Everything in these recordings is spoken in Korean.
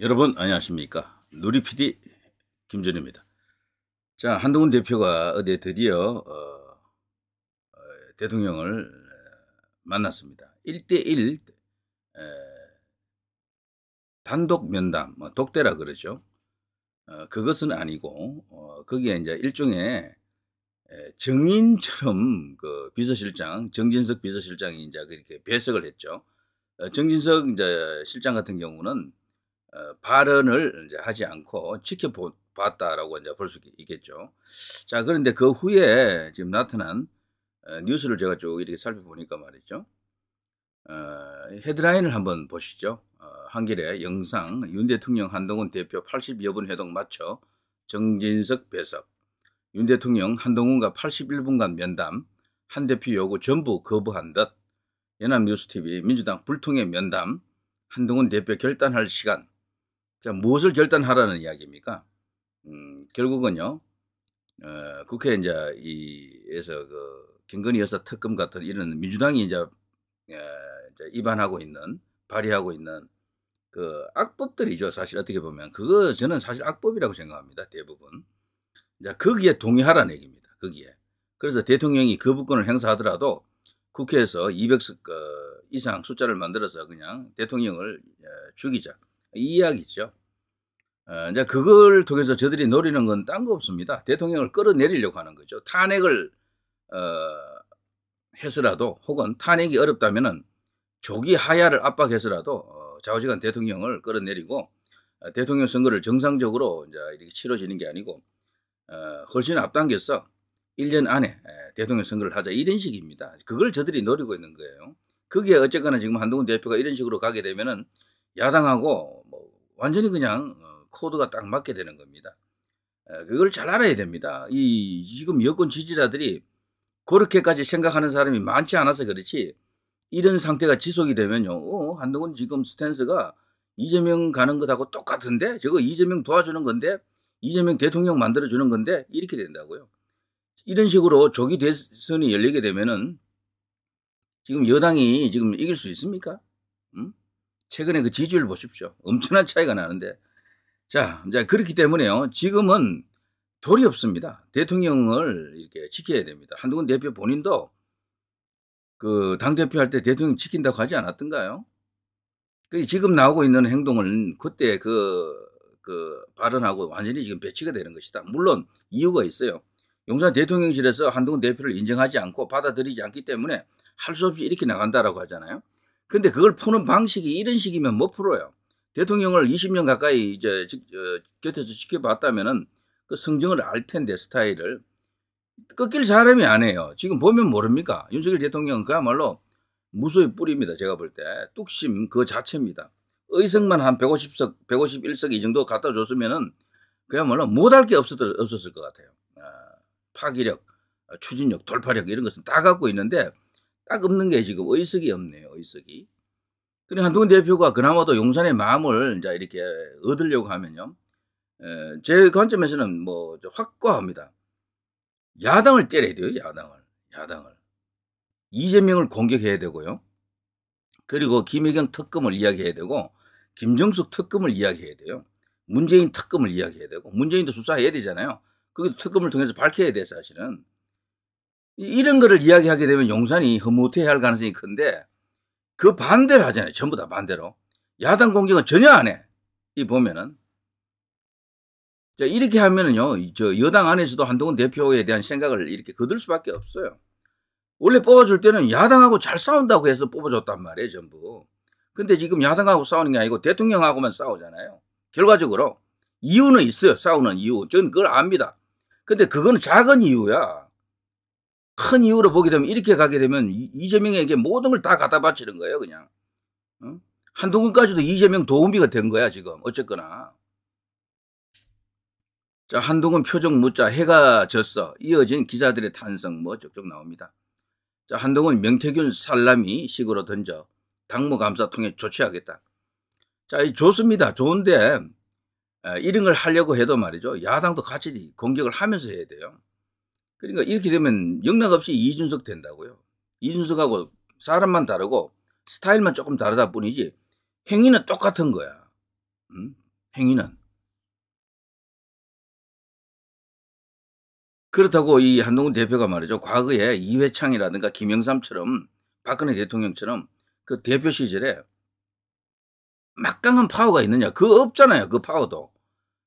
여러분 안녕하십니까? 누리 PD 김준입니다. 자, 한동훈 대표가 어제 드디어 대통령을 만났습니다. 1대1 단독 면담, 독대라 그러죠. 그것은 아니고 거기에 이제 일종의 정인처럼 그 비서실장 정진석 비서실장이 이제 그렇게 배석을 했죠. 정진석 이제 실장 같은 경우는 발언을 이제 하지 않고 지켜봤다라고 이제 볼 수 있겠죠. 자, 그런데 그 후에 지금 나타난 뉴스를 제가 쭉 이렇게 살펴보니까 말이죠. 헤드라인을 한번 보시죠. 한겨레 영상 윤 대통령 한동훈 대표 80여 분 회동 마쳐 정진석 배석. 윤 대통령 한동훈과 81분간 면담. 한 대표 요구 전부 거부한 듯. 연합뉴스TV 민주당 불통의 면담. 한동훈 대표 결단할 시간. 자, 무엇을 결단하라는 이야기입니까? 결국은요, 국회 이제 김건희 여사 특검 같은 이런 민주당이 이제 입안하고 있는, 발의하고 있는 그 악법들이죠. 사실 어떻게 보면. 그거 저는 사실 악법이라고 생각합니다. 대부분. 자, 거기에 동의하라는 얘기입니다. 거기에. 그래서 대통령이 거부권을 행사하더라도 국회에서 200석 이상 숫자를 만들어서 그냥 대통령을 죽이자. 이 이야기죠. 이제 그걸 통해서 저들이 노리는 건 딴 거 없습니다. 대통령을 끌어내리려고 하는 거죠. 탄핵을 해서라도 혹은 탄핵이 어렵다면은 조기 하야를 압박해서라도 좌우지간 대통령을 끌어내리고 대통령 선거를 정상적으로 이제 이렇게 치러지는 게 아니고 훨씬 앞당겨서 1년 안에 대통령 선거를 하자 이런 식입니다. 그걸 저들이 노리고 있는 거예요. 그게 어쨌거나 지금 한동훈 대표가 이런 식으로 가게 되면은 야당하고 뭐 완전히 그냥 코드가 딱 맞게 되는 겁니다. 그걸 잘 알아야 됩니다. 지금 여권 지지자들이 그렇게까지 생각하는 사람이 많지 않아서 그렇지 이런 상태가 지속이 되면요. 한동훈 지금 스탠스가 이재명 가는 것하고 똑같은데 저거 이재명 도와주는 건데 이재명 대통령 만들어주는 건데 이렇게 된다고요. 이런 식으로 조기 대선이 열리게 되면은 지금 여당이 지금 이길 수 있습니까? 최근에 그 지지율 보십시오. 엄청난 차이가 나는데. 자, 이제 그렇기 때문에요. 지금은 돌이 없습니다. 대통령을 이렇게 지켜야 됩니다. 한동훈 대표 본인도 그 당대표 할 때 대통령 지킨다고 하지 않았던가요? 지금 나오고 있는 행동은 그때 그 발언하고 완전히 지금 배치가 되는 것이다. 물론 이유가 있어요. 용산 대통령실에서 한동훈 대표를 인정하지 않고 받아들이지 않기 때문에 할 수 없이 이렇게 나간다라고 하잖아요. 근데 그걸 푸는 방식이 이런 식이면 못 풀어요. 대통령을 20년 가까이 이제 곁에서 지켜봤다면은 그 성정을 알 텐데 스타일을 꺾일 사람이 아니에요. 지금 보면 모릅니까? 윤석열 대통령은 그야말로 무소의 뿌리입니다. 제가 볼 때 뚝심 그 자체입니다. 의석만 한 150석, 151석 이 정도 갖다 줬으면은 그야말로 못할 게 없었을 것 같아요. 파기력, 추진력, 돌파력 이런 것은 다 갖고 있는데 딱 없는 게 지금 의석이 없네요. 의석이. 그래 한동훈 대표가 그나마도 용산의 마음을 이제 이렇게 얻으려고 하면요. 제 관점에서는 뭐 확고합니다. 야당을 때려야 돼요. 야당을. 이재명을 공격해야 되고요. 그리고 김혜경 특검을 이야기해야 되고 김정숙 특검을 이야기해야 돼요. 문재인 특검을 이야기해야 되고 문재인도 수사해야 되잖아요. 그것도 특검을 통해서 밝혀야 돼 사실은. 이런 거를 이야기하게 되면 용산이 흐뭇해야 할 가능성이 큰데 그 반대를 하잖아요. 전부 다 반대로. 야당 공격은 전혀 안 해. 이 보면은. 자, 이렇게 하면은요, 여당 안에서도 한동훈 대표에 대한 생각을 이렇게 거둘 수밖에 없어요. 원래 뽑아줄 때는 야당하고 잘 싸운다고 해서 뽑아줬단 말이에요, 전부. 근데 지금 야당하고 싸우는 게 아니고 대통령하고만 싸우잖아요. 결과적으로. 이유는 있어요, 싸우는 이유. 저는 그걸 압니다. 근데 그거는 작은 이유야. 큰 이유로 보게 되면 이렇게 가게 되면 이재명에게 모든 걸 다 갖다 바치는 거예요, 그냥. 한동훈까지도 이재명 도움비가 된 거야, 지금. 어쨌거나. 자, 한동훈 표정 묻자 해가 졌어. 이어진 기자들의 탄성 뭐 쭉쭉 나옵니다. 자, 한동훈 명태균 살라미 식으로 던져 당무 감사 통해 조치하겠다. 자, 좋습니다. 좋은데 이런 걸 하려고 해도 말이죠. 야당도 같이 공격을 하면서 해야 돼요. 그러니까 이렇게 되면 영락없이 이준석 된다고요. 이준석하고 사람만 다르고 스타일만 조금 다르다 뿐이지 행위는 똑같은 거야. 행위는. 그렇다고 이 한동훈 대표가 말이죠. 과거에 이회창이라든가 김영삼처럼 박근혜 대통령처럼 그 대표 시절에 막강한 파워가 있느냐. 그거 없잖아요. 그 파워도.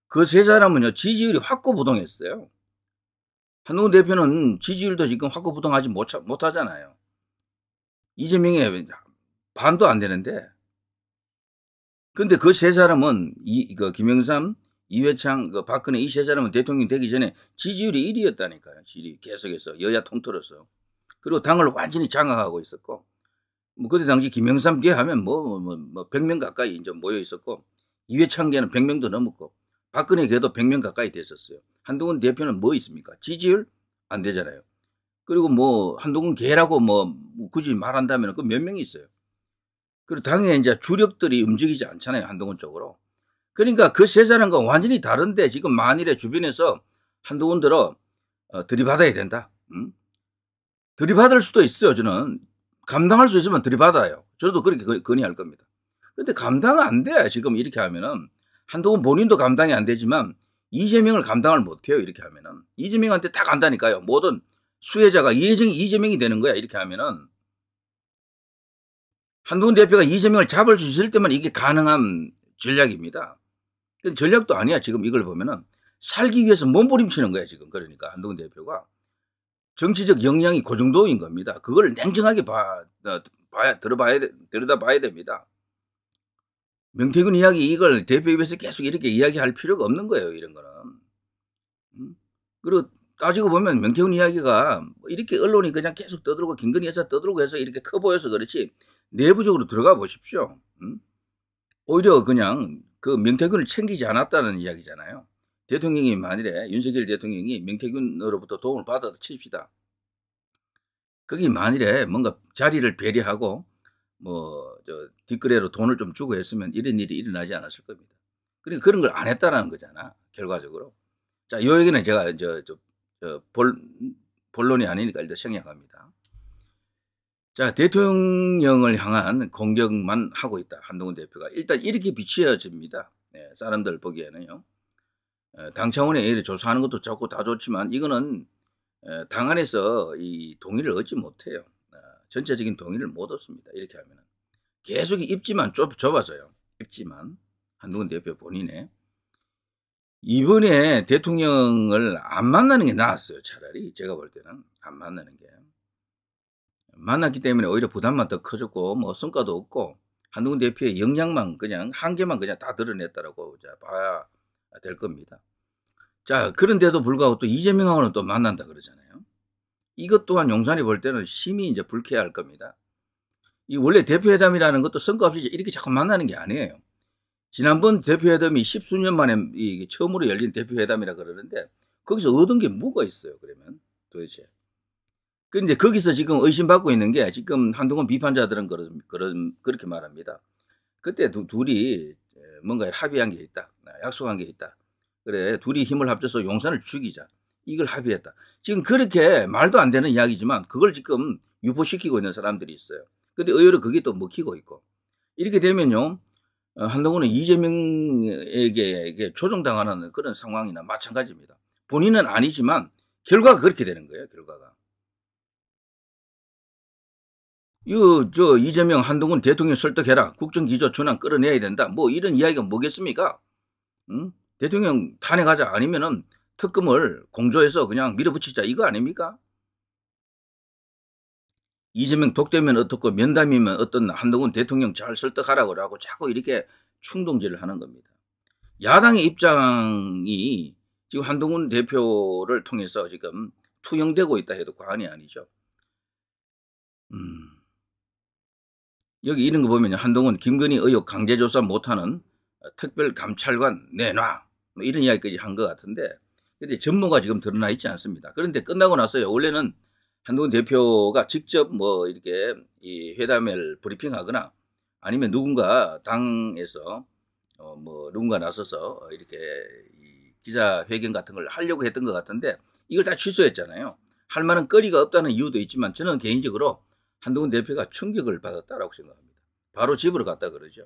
그 세 사람은요. 지지율이 확고부동했어요. 한동훈 대표는 지지율도 지금 확고부동하지 못하잖아요. 이재명의 반도 안 되는데. 근데 그 세 사람은 그 김영삼, 이회창, 그 박근혜 이 세 사람은 대통령 되기 전에 지지율이 1위였다니까요. 지지율이 계속해서 여야 통틀어서. 그리고 당을 완전히 장악하고 있었고, 뭐 그때 당시 김영삼 계 하면 뭐 100명 가까이 이제 모여 있었고, 이회창 계는 100명도 넘었고, 박근혜 계도 100명 가까이 됐었어요. 한동훈 대표는 뭐 있습니까? 지지율 안 되잖아요. 그리고 뭐 한동훈 계라고 뭐 굳이 말한다면 그 몇 명이 있어요. 그리고 당에 이제 주력들이 움직이지 않잖아요. 한동훈 쪽으로. 그러니까 그 세 사람과 완전히 다른데 지금 만일에 주변에서 한동훈 들어 들이받아야 된다. 들이받을 수도 있어요. 저는 감당할 수 있으면 들이받아요. 저도 그렇게 건의할 겁니다. 근데 감당 안 돼. 지금 이렇게 하면은 한동훈 본인도 감당이 안 되지만 이재명을 감당을 못해요. 이렇게 하면은 이재명한테 다 간다니까요. 모든 수혜자가 이재명이 되는 거야. 이렇게 하면은 한동훈 대표가 이재명을 잡을 수 있을 때만 이게 가능한 전략입니다. 전략도 아니야. 지금 이걸 보면은 살기 위해서 몸부림치는 거야. 지금 그러니까 한동훈 대표가 정치적 역량이 그 정도인 겁니다. 그걸 냉정하게 들여다봐야 됩니다. 명태균 이야기 이걸 대표 입에서 계속 이렇게 이야기할 필요가 없는 거예요. 이런 거는. 그리고 따지고 보면 명태균 이야기가 이렇게 언론이 그냥 계속 떠들고 김건희 여사 떠들고 해서 이렇게 커 보여서 그렇지 내부적으로 들어가 보십시오. 오히려 그냥 그 명태균을 챙기지 않았다는 이야기잖아요. 대통령이 만일에 윤석열 대통령이 명태균으로부터 도움을 받아도 칩시다. 거기 만일에 뭔가 자리를 배려하고 뭐 뒷거래로 돈을 좀 주고 했으면 이런 일이 일어나지 않았을 겁니다. 그러니까 그런 걸 안 했다라는 거잖아. 결과적으로. 자, 요 얘기는 제가 본론이 아니니까 일단 생략합니다. 자, 대통령을 향한 공격만 하고 있다. 한동훈 대표가. 일단 이렇게 비추어집니다. 네, 사람들 보기에는요. 당 차원에 이렇게 조사하는 것도 좋고 다 좋지만 이거는 당 안에서 이 동의를 얻지 못해요. 전체적인 동의를 못 얻습니다. 이렇게 하면은. 계속 입지만 좁아져요. 입지만. 한동훈 대표 본인의. 이번에 대통령을 안 만나는 게 나았어요. 차라리. 제가 볼 때는. 안 만나는 게. 만났기 때문에 오히려 부담만 더 커졌고, 뭐 성과도 없고, 한동훈 대표의 역량만 그냥, 한계만 그냥 다 드러냈다라고 봐야 될 겁니다. 자, 그런데도 불구하고 또 이재명하고는 또 만난다 그러잖아요. 이것 또한 용산이 볼 때는 심히 이제 불쾌할 겁니다. 이 원래 대표회담이라는 것도 성과 없이 이렇게 자꾸 만나는 게 아니에요. 지난번 대표회담이 10수년 만에 처음으로 열린 대표회담이라 그러는데 거기서 얻은 게 뭐가 있어요, 그러면 도대체. 근데 거기서 지금 의심받고 있는 게 지금 한동훈 비판자들은 그렇게 말합니다. 그때 둘이 뭔가 합의한 게 있다. 약속한 게 있다. 그래, 둘이 힘을 합쳐서 용산을 죽이자. 이걸 합의했다. 지금 그렇게 말도 안 되는 이야기지만 그걸 지금 유포시키고 있는 사람들이 있어요. 근데 의외로 그게 또 먹히고 있고. 이렇게 되면요. 한동훈은 이재명에게 조종당하는 그런 상황이나 마찬가지입니다. 본인은 아니지만 결과가 그렇게 되는 거예요. 결과가. 이재명 한동훈 대통령 설득해라. 국정기조 전환 끌어내야 된다. 뭐 이런 이야기가 뭐겠습니까? 대통령 탄핵하자. 아니면은 특검을 공조해서 그냥 밀어붙이자. 이거 아닙니까? 이재명 독대면 어떻고 면담이면 어떤 한동훈 대통령 잘 설득하라고 하고 자꾸 이렇게 충동질을 하는 겁니다. 야당의 입장이 지금 한동훈 대표를 통해서 지금 투영되고 있다 해도 과언이 아니죠. 여기 이런 거 보면 한동훈 김건희 의혹 강제조사 못하는 특별감찰관 내놔. 뭐 이런 이야기까지 한 것 같은데 근데 전모가 지금 드러나 있지 않습니다. 그런데 끝나고 나서요. 원래는 한동훈 대표가 직접 뭐 이렇게 이 회담을 브리핑하거나 아니면 누군가 당에서 뭐 누군가 나서서 이렇게 이 기자회견 같은 걸 하려고 했던 것 같은데 이걸 다 취소했잖아요. 할 만한 거리가 없다는 이유도 있지만 저는 개인적으로 한동훈 대표가 충격을 받았다라고 생각합니다. 바로 집으로 갔다 그러죠.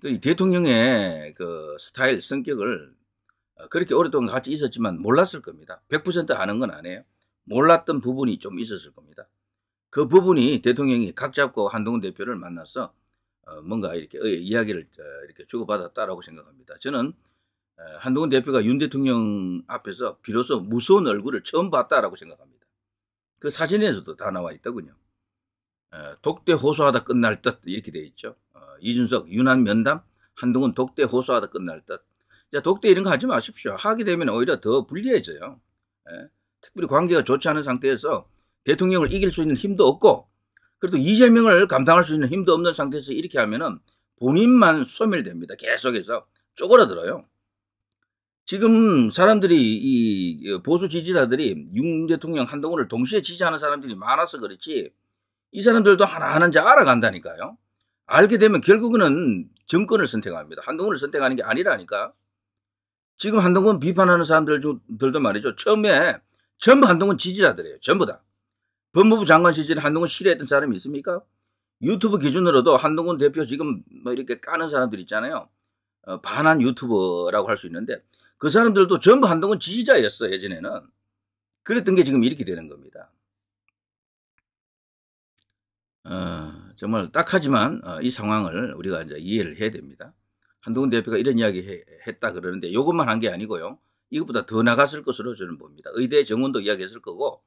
그 대통령의 그 스타일, 성격을 그렇게 오랫동안 같이 있었지만 몰랐을 겁니다. 100% 아는 건 아니에요. 몰랐던 부분이 좀 있었을 겁니다. 그 부분이 대통령이 각 잡고 한동훈 대표를 만나서 뭔가 이렇게 이야기를 이렇게 주고받았다라고 생각합니다. 저는 한동훈 대표가 윤 대통령 앞에서 비로소 무서운 얼굴을 처음 봤다라고 생각합니다. 그 사진에서도 다 나와 있더군요. 독대 호소하다 끝날 듯 이렇게 돼 있죠. 이준석 윤한 면담, 한동훈 독대 호소하다 끝날 듯. 자, 독대 이런 거 하지 마십시오. 하게 되면 오히려 더 불리해져요. 특별히 관계가 좋지 않은 상태에서 대통령을 이길 수 있는 힘도 없고, 그래도 이재명을 감당할 수 있는 힘도 없는 상태에서 이렇게 하면은 본인만 소멸됩니다. 계속해서 쪼그라들어요. 지금 사람들이 이 보수 지지자들이 윤 대통령, 한동훈을 동시에 지지하는 사람들이 많아서 그렇지, 이 사람들도 하나하나 이제 알아간다니까요. 알게 되면 결국은 정권을 선택합니다. 한동훈을 선택하는 게 아니라니까. 지금 한동훈 비판하는 사람들도 말이죠. 처음에 전부 한동훈 지지자들이에요. 전부 다. 법무부 장관 시절에 한동훈 싫어했던 사람이 있습니까? 유튜브 기준으로도 한동훈 대표 지금 뭐 이렇게 까는 사람들 있잖아요. 반한 유튜버라고 할 수 있는데 그 사람들도 전부 한동훈 지지자였어, 예전에는. 그랬던 게 지금 이렇게 되는 겁니다. 정말 딱하지만 이 상황을 우리가 이제 이해를 해야 됩니다. 한동훈 대표가 이런 이야기 했다 그러는데 이것만 한 게 아니고요. 이것보다 더 나갔을 것으로 저는 봅니다. 의대 정원도 이야기했을 거고,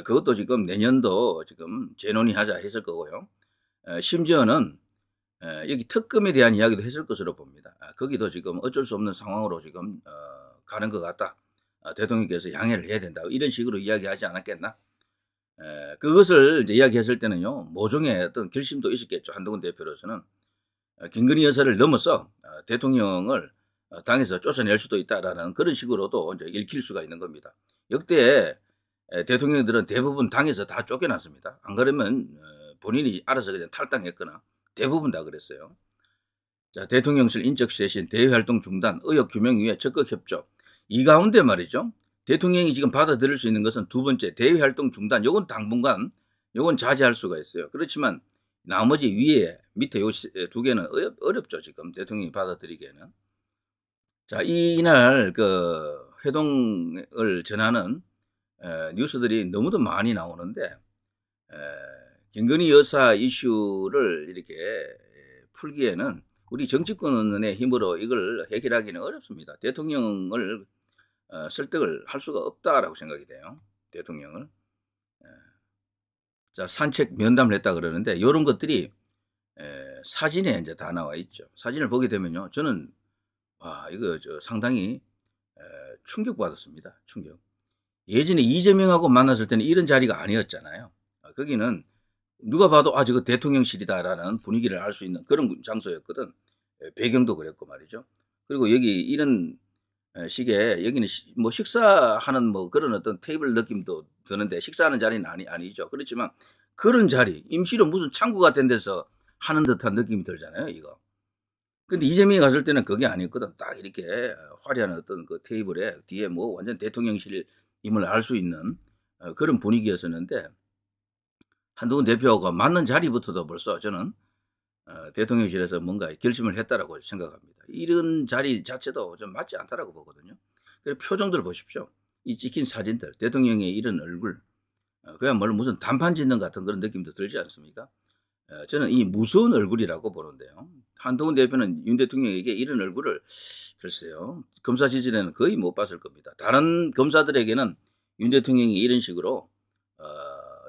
그것도 지금 내년도 지금 재논의하자 했을 거고요. 심지어는 여기 특검에 대한 이야기도 했을 것으로 봅니다. 거기도 지금 어쩔 수 없는 상황으로 지금 가는 것 같다. 대통령께서 양해를 해야 된다. 이런 식으로 이야기하지 않았겠나? 그것을 이제 이야기했을 때는요, 모종의 어떤 결심도 있었겠죠. 한동훈 대표로서는 김건희 여사를 넘어서 대통령을 당에서 쫓아낼 수도 있다라는 그런 식으로도 이제 읽힐 수가 있는 겁니다. 역대 대통령들은 대부분 당에서 다 쫓겨났습니다. 안 그러면 본인이 알아서 그냥 탈당했거나 대부분 다 그랬어요. 자, 대통령실 인적 쇄신, 대외활동 중단, 의혹 규명 위에 적극 협조. 이 가운데 말이죠. 대통령이 지금 받아들일 수 있는 것은 두 번째, 대외활동 중단. 요건 당분간, 요건 자제할 수가 있어요. 그렇지만 나머지 위에, 밑에 요 두 개는 어렵죠. 지금 대통령이 받아들이기에는. 자, 이날 그 회동을 전하는 뉴스들이 너무도 많이 나오는데, 김건희 여사 이슈를 이렇게 풀기에는 우리 정치권의 힘으로 이걸 해결하기는 어렵습니다. 대통령을 설득을 할 수가 없다라고 생각이 돼요. 대통령을. 자, 산책 면담을 했다 그러는데 이런 것들이 사진에 이제 다 나와 있죠. 사진을 보게 되면요, 저는 와, 이거 상당히 충격받았습니다. 충격. 예전에 이재명하고 만났을 때는 이런 자리가 아니었잖아요. 거기는 누가 봐도 저거 대통령실이다라는 분위기를 알 수 있는 그런 장소였거든. 배경도 그랬고 말이죠. 그리고 여기 이런 식의 여기는 뭐 식사하는 뭐 그런 어떤 테이블 느낌도 드는데 식사하는 자리는 아니죠. 그렇지만 그런 자리, 임시로 무슨 창구 같은 데서 하는 듯한 느낌이 들잖아요, 이거. 근데 이재명이 갔을 때는 그게 아니었거든. 딱 이렇게 화려한 어떤 그 테이블에 뒤에 뭐 완전 대통령실임을 알 수 있는 그런 분위기였었는데, 한동훈 대표가 맞는 자리부터도 벌써 저는 대통령실에서 뭔가 결심을 했다라고 생각합니다. 이런 자리 자체도 좀 맞지 않다라고 보거든요. 그리고 표정들 보십시오. 이 찍힌 사진들, 대통령의 이런 얼굴, 그야말로 무슨 단판 짓는 같은 그런 느낌도 들지 않습니까? 저는 이 무서운 얼굴이라고 보는데요. 한동훈 대표는 윤 대통령에게 이런 얼굴을 글쎄요, 검사 시절에는 거의 못 봤을 겁니다. 다른 검사들에게는 윤 대통령이 이런 식으로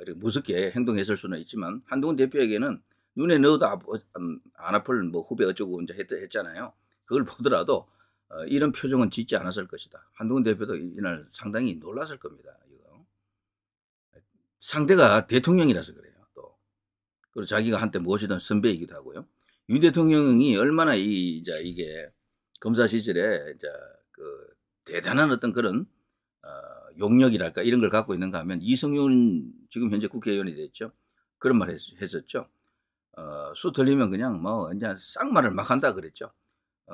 이렇게 무섭게 행동했을 수는 있지만 한동훈 대표에게는 눈에 넣어도 안 아플 뭐 후배 어쩌고 이제 했잖아요. 그걸 보더라도 이런 표정은 짓지 않았을 것이다. 한동훈 대표도 이날 상당히 놀랐을 겁니다. 이거. 상대가 대통령이라서 그래요. 또 그리고 자기가 한때 무엇이든 선배이기도 하고요. 윤 대통령이 얼마나 이게 검사 시절에 그 대단한 어떤 그런 용력이랄까 이런 걸 갖고 있는가 하면 이성윤 지금 현재 국회의원이 됐죠. 그런 말 했었죠. 수 들리면 그냥 뭐 그냥 쌍말을 막 한다 그랬죠.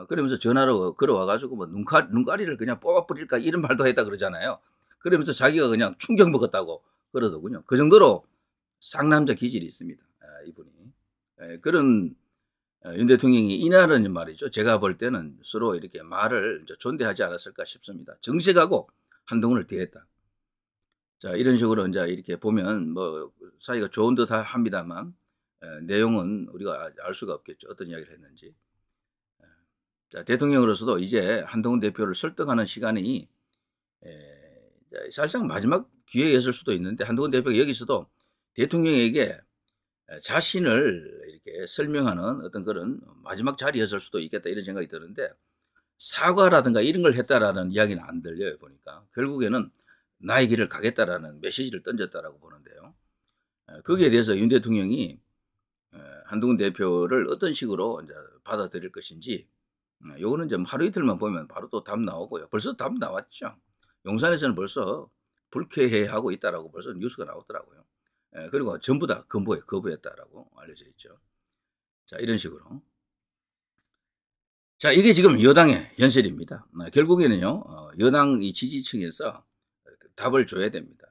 그러면서 전화로 걸어와가지고 뭐 눈가리를 그냥 뽑아버릴까 이런 말도 했다 그러잖아요. 그러면서 자기가 그냥 충격 먹었다고 그러더군요. 그 정도로 쌍남자 기질이 있습니다. 이분이. 그런 윤 대통령이 이날은 말이죠. 제가 볼 때는 서로 이렇게 말을 존대하지 않았을까 싶습니다. 정색하고 한동훈을 대했다. 자, 이런 식으로 이제 이렇게 보면 뭐 사이가 좋은 듯 합니다만 내용은 우리가 알 수가 없겠죠. 어떤 이야기를 했는지. 자, 대통령으로서도 이제 한동훈 대표를 설득하는 시간이 사실상 마지막 기회였을 수도 있는데 한동훈 대표가 여기서도 대통령에게 자신을 이렇게 설명하는 어떤 그런 마지막 자리였을 수도 있겠다 이런 생각이 드는데 사과라든가 이런 걸 했다라는 이야기는 안 들려요 보니까. 결국에는 나의 길을 가겠다라는 메시지를 던졌다라고 보는데요. 거기에 대해서 윤 대통령이 한동훈 대표를 어떤 식으로 이제 받아들일 것인지 요거는 좀 하루 이틀만 보면 바로 또 답 나오고요. 벌써 답 나왔죠. 용산에서는 벌써 불쾌해하고 있다라고 벌써 뉴스가 나오더라고요. 그리고 전부 다 거부했다라고 알려져 있죠. 자, 이런 식으로. 자, 이게 지금 여당의 현실입니다. 결국에는요, 여당 이 지지층에서 답을 줘야 됩니다.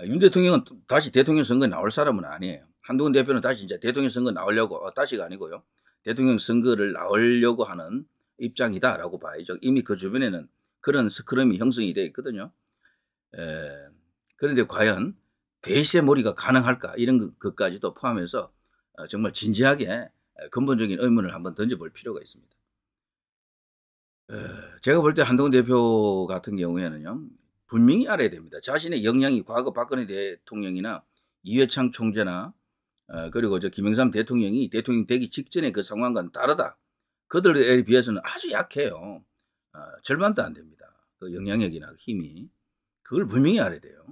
윤 대통령은 다시 대통령 선거에 나올 사람은 아니에요. 한동훈 대표는 다시 이제 대통령 선거 나오려고, 다시가 아니고요. 대통령 선거를 나오려고 하는 입장이다라고 봐야죠. 이미 그 주변에는 그런 스크럼이 형성이 되어 있거든요. 그런데 과연 대세몰이가 가능할까? 이런 것까지도 포함해서 정말 진지하게 근본적인 의문을 한번 던져볼 필요가 있습니다. 제가 볼 때 한동훈 대표 같은 경우에는요, 분명히 알아야 됩니다. 자신의 역량이 과거 박근혜 대통령이나 이회창 총재나 그리고 저 김영삼 대통령이 대통령 되기 직전의 그 상황과는 다르다. 그들에 비해서는 아주 약해요. 절반도 안 됩니다. 그 영향력이나 힘이. 그걸 분명히 알아야 돼요.